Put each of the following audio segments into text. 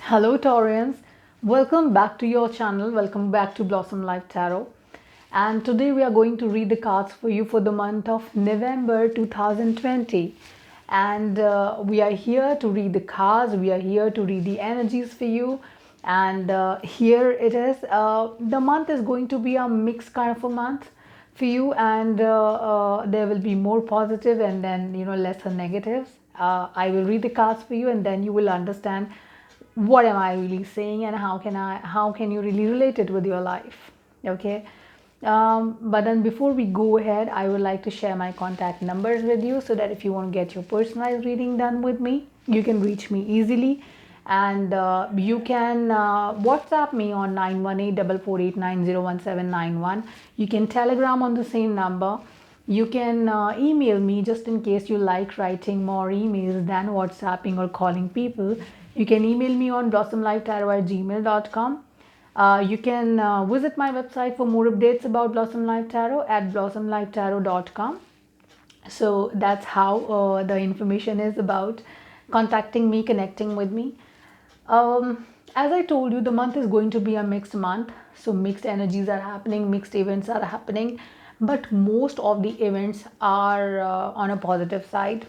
Hello, Taurians. Welcome back to your channel. Welcome back to Blossom Life Tarot. And today we are going to read the cards for you for the month of November 2020. And we are here to read the cards. We are here to read the energies for you. And here it is. The month is going to be a mixed kind of a month for you, and there will be more positive and then lesser negatives. I will read the cards for you, and then you will understand what am I really saying and how can you really relate it with your life. Okay. But then before we go ahead, I would like to share my contact numbers with you so that if you want to get your personalized reading done with me, you can reach me easily. And you can WhatsApp me on 918-448-901791. You can Telegram on the same number. You can email me, just in case you like writing more emails than WhatsApping or calling people. You can email me on blossomlifetarot@gmail.com. You can visit my website for more updates about Blossom Life Tarot at blossomlifetarot.com. So that's how the information is about contacting me, connecting with me. As I told you, the month is going to be a mixed month. So mixed energies are happening, mixed events are happening, but most of the events are on a positive side.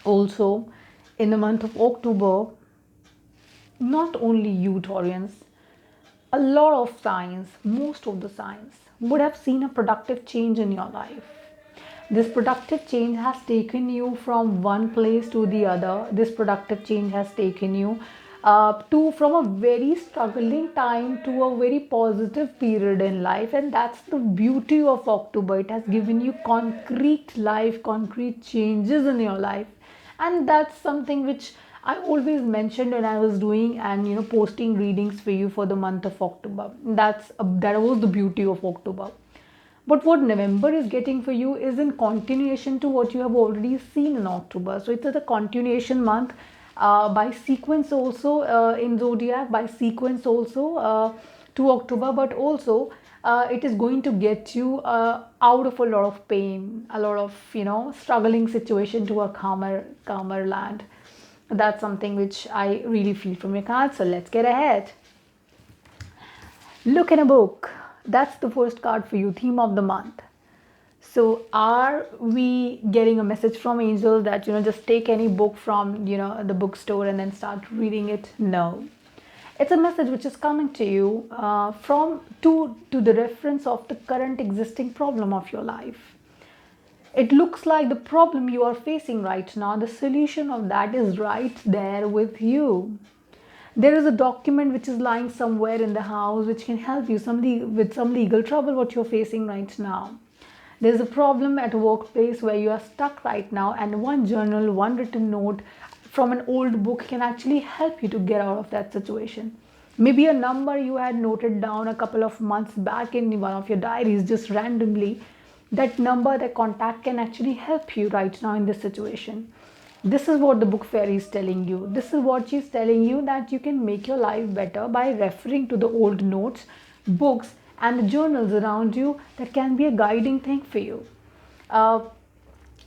Also, in the month of October, not only you Taurians, a lot of signs, most of the signs would have seen a productive change in your life. This productive change has taken you from one place to the other. This productive change has taken you to from a very struggling time to a very positive period in life, and that's the beauty of October. It has given you concrete life, concrete changes in your life, and that's something which I always mentioned when I was doing and posting readings for you for the month of October. That was the beauty of October. But what November is getting for you is in continuation to what you have already seen in October. So it's a continuation month by sequence also in Zodiac, by sequence also to October, but also it is going to get you out of a lot of pain, a lot of struggling situation to a calmer land. That's something which I really feel from your cards. So let's get ahead. Look in a book. That's the first card for you, theme of the month. So are we getting a message from angels that just take any book from the bookstore and then start reading it? No, it's a message which is coming to you from to the reference of the current existing problem of your life. It looks like the problem you are facing right now, the solution of that is right there with you. There is a document which is lying somewhere in the house which can help you with some legal trouble what you're facing right now. There's a problem at a workplace where you are stuck right now, and one journal, one written note from an old book can actually help you to get out of that situation. Maybe a number you had noted down a couple of months back in one of your diaries just randomly. That number, that contact can actually help you right now in this situation. This is what the book fairy is telling you. This is what she's telling you, that you can make your life better by referring to the old notes, books, and the journals around you that can be a guiding thing for you.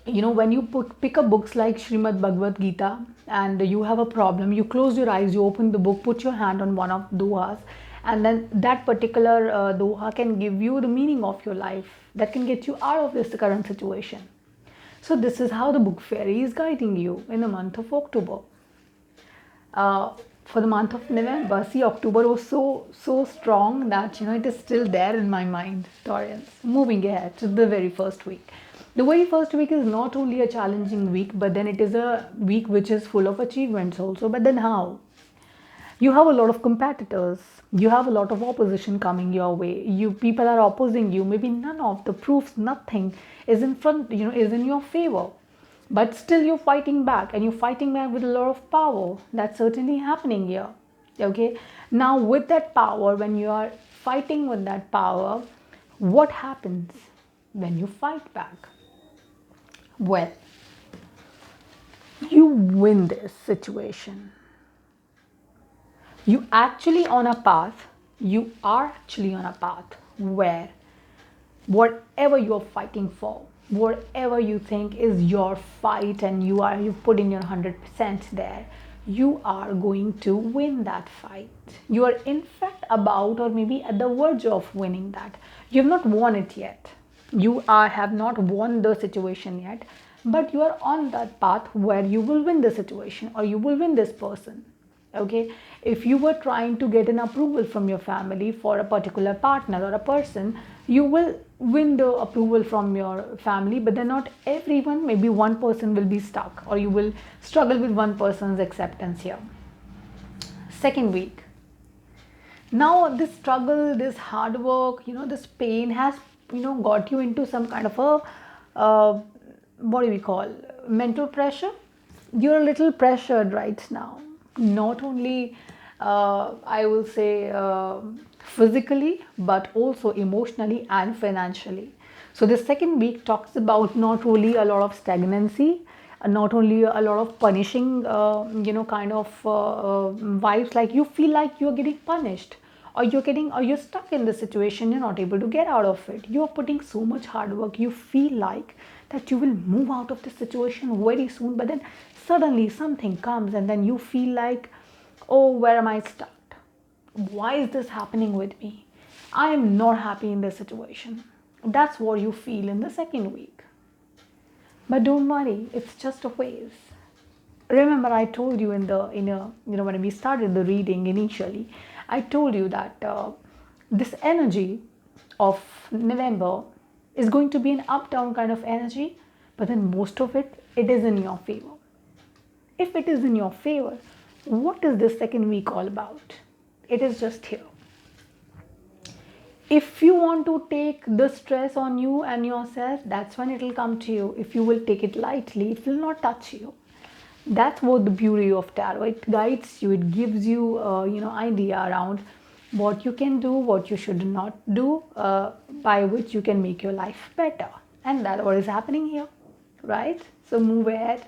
When you pick up books like Srimad Bhagavad Gita and you have a problem, you close your eyes, you open the book, put your hand on one of dohas, and then that particular doha can give you the meaning of your life, that can get you out of this current situation. So this is how the book fairy is guiding you in the month of October. For the month of November, see, October was so strong that it is still there in my mind, Taurians. Moving ahead to the very first week. The very first week is not only a challenging week, but then it is a week which is full of achievements also. But then how? You have a lot of competitors, you have a lot of opposition coming your way, people are opposing you, maybe none of the proofs, nothing is in front, is in your favor, but still you're fighting back, and you're fighting back with a lot of power. That's certainly happening here. Okay, now with that power, when you are fighting with that power, what happens when you fight back? Well, you win this situation. You are actually on a path where whatever you're fighting for, whatever you think is your fight, and you've put in your 100% there, you are going to win that fight. You are in fact about, or maybe at the verge of winning that. You have not won it yet. Have not won the situation yet, but you are on that path where you will win the situation, or you will win this person. Okay, if you were trying to get an approval from your family for a particular partner or a person, you will win the approval from your family, but then not everyone, maybe one person will be stuck, or you will struggle with one person's acceptance here. Second week, now this struggle, this hard work, this pain has got you into some kind of a what do we call, mental pressure. You're a little pressured right now, not only I will say physically, but also emotionally and financially. So the second week talks about not only a lot of stagnancy, not only a lot of punishing kind of vibes, like you feel like you're getting punished, or you're stuck in the situation, you're not able to get out of it. You're putting so much hard work, you feel like that you will move out of the situation very soon, but then suddenly something comes and then you feel like, oh, where am I stuck? Why is this happening with me? I am not happy in this situation. That's what you feel in the second week. But don't worry, it's just a phase. Remember, I told you when we started the reading initially, I told you that this energy of November is going to be an up-down kind of energy, but then most of it is in your favor. If it is in your favor, what is this second week all about? It is just here. If you want to take the stress on you and yourself, that's when it will come to you. If you will take it lightly, it will not touch you. That's what the beauty of tarot. It guides you. It gives you, idea around what you can do, what you should not do, by which you can make your life better. And that's what is happening here, right? So move ahead,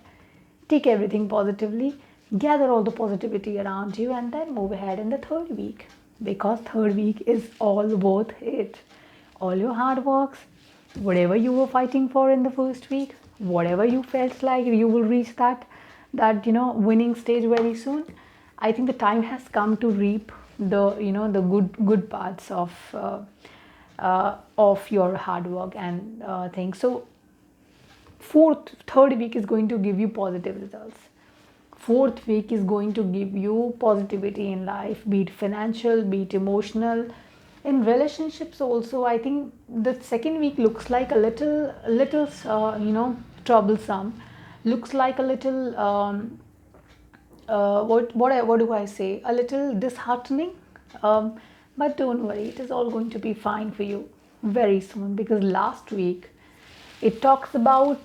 take everything positively, gather all the positivity around you, and then move ahead in the third week. Because third week is all worth it. All your hard works, whatever you were fighting for in the first week, whatever you felt like you will reach that winning stage very soon. I think the time has come to reap the good parts of your hard work and things. So third week is going to give you positive results. Fourth week is going to give you positivity in life, be it financial, be it emotional. In relationships also, I think the second week looks like a little troublesome. Looks like a little what do I say? A little disheartening. But don't worry, it is all going to be fine for you very soon, because last week it talks about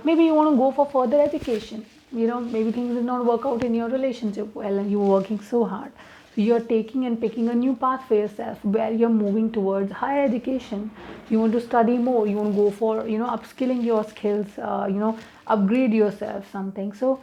maybe you want to go for further education. Maybe things did not work out in your relationship well and you were working so hard. So you're taking and picking a new path for yourself where you're moving towards higher education. You want to study more. You want to go for, upskilling your skills, upgrade yourself, something. So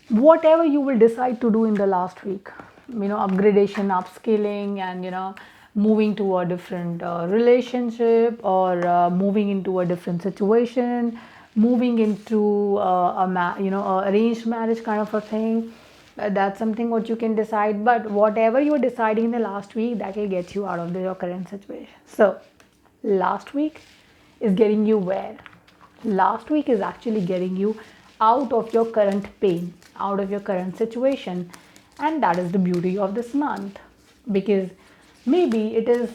whatever you will decide to do in the last week, upgradation, upskilling, and, moving to a different relationship, or moving into a different situation, moving into arranged marriage kind of a thing. That's something what you can decide. But whatever you're deciding in the last week, that will get you out of your current situation. So last week is getting you where? Last week is actually getting you out of your current pain, out of your current situation. And that is the beauty of this month. Because maybe it is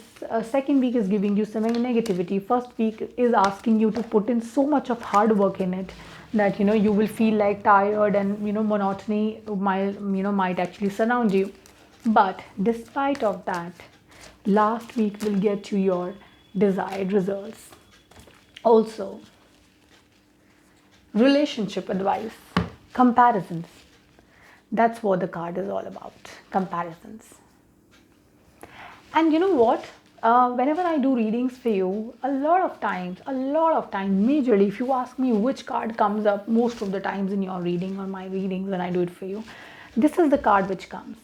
second week is giving you some negativity. First week is asking you to put in so much of hard work in it that you will feel like tired, and monotony might actually surround you. But despite of that, last week will get you your desired results. Also, relationship advice, comparisons. That's what the card is all about, comparisons. And you know what? Whenever I do readings for you, a lot of times, majorly, if you ask me which card comes up most of the times in your reading or my readings when I do it for you, this is the card which comes.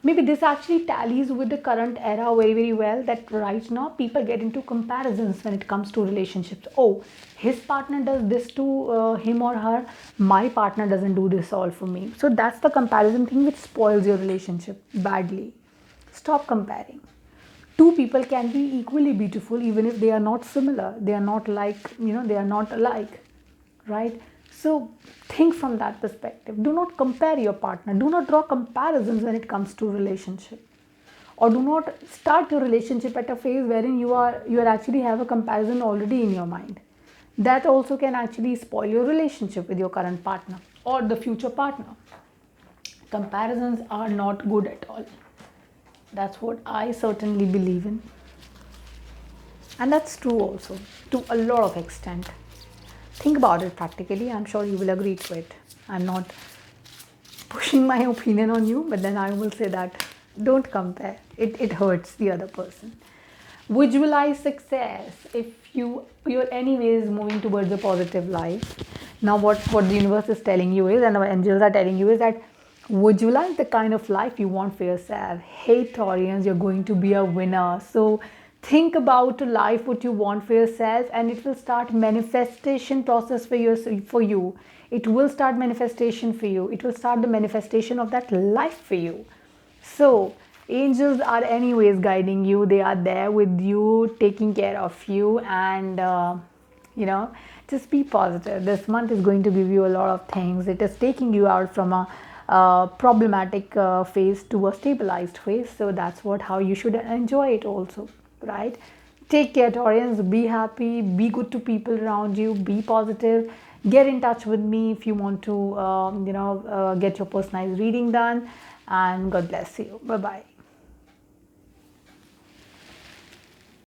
Maybe this actually tallies with the current era very, very well, that right now people get into comparisons when it comes to relationships. Oh, his partner does this to him or her, my partner doesn't do this all for me. So that's the comparison thing which spoils your relationship badly. Stop comparing. Two people can be equally beautiful even if they are not similar, they are not like, they are not alike, right? So think from that perspective. Do not compare your partner, do not draw comparisons when it comes to relationship, or do not start your relationship at a phase wherein you are actually have a comparison already in your mind. That also can actually spoil your relationship with your current partner or the future partner. Comparisons are not good at all. That's what I certainly believe in. And that's true also to a lot of extent. Think about it practically. I'm sure you will agree to it. I'm not pushing my opinion on you, but then I will say that don't compare. It hurts the other person. Visualize success. If you're anyways moving towards a positive life. Now what the universe is telling you is, and our angels are telling you is that visualize the kind of life you want for yourself. Hey Taurians, you're going to be a winner. So think about a life what you want for yourself, and it will start manifestation process for you. It will start manifestation for you. It will start the manifestation of that life for you. So angels are anyways guiding you. They are there with you, taking care of you, and you know just be positive. This month is going to give you a lot of things. It is taking you out from a problematic phase to a stabilized phase. So that's what how you should enjoy it also, right? Take care, Taurians. Be happy, be good to people around you, be positive. Get in touch with me if you want to get your personalized reading done, and God bless you. Bye bye.